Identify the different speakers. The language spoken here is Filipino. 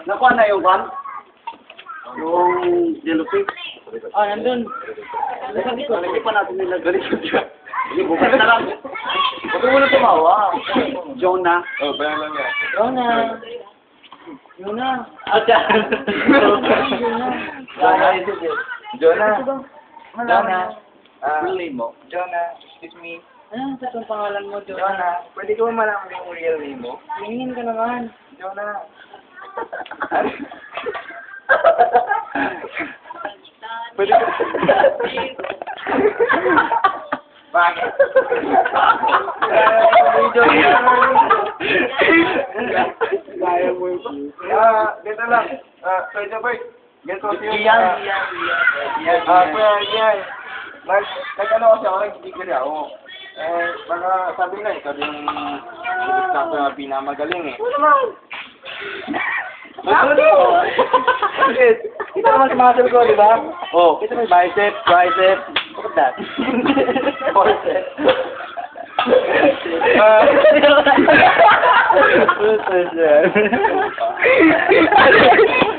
Speaker 1: Nakuha na yung van? Yung jellyfish?
Speaker 2: Ah, nandun.
Speaker 1: Hindi pa natin nila galit siya. Hindi, bukas na lang. Huwag mo na tumawa. Jonah.
Speaker 3: Oh, bayan lang yan.
Speaker 2: Yuna. Yuna.
Speaker 3: Jonah.
Speaker 2: Jonah.
Speaker 1: Yung name mo?
Speaker 3: Jonah, excuse me.
Speaker 2: Ano sa itong pangalan mo, Jonah?
Speaker 3: Jonah, pwede ko ba malaman yung real name mo?
Speaker 2: Tingin ka naman.
Speaker 3: Jonah. Pwede ko... Bakit? Kaya mo yun. Dito lang. Kuya Jabert. Ganito kasi yung...
Speaker 1: Iyan.
Speaker 3: Kuya Iyan. Nag-ano kasi ako, nag-degree ako. Baka sabi na, ikaw yung sa pinamagaling eh.
Speaker 2: Ano naman?
Speaker 3: Bakit? Kita naman sa muscle ko, di ba? Oh, kita may bicep, tricep. Look at that. Bicep.
Speaker 2: Ano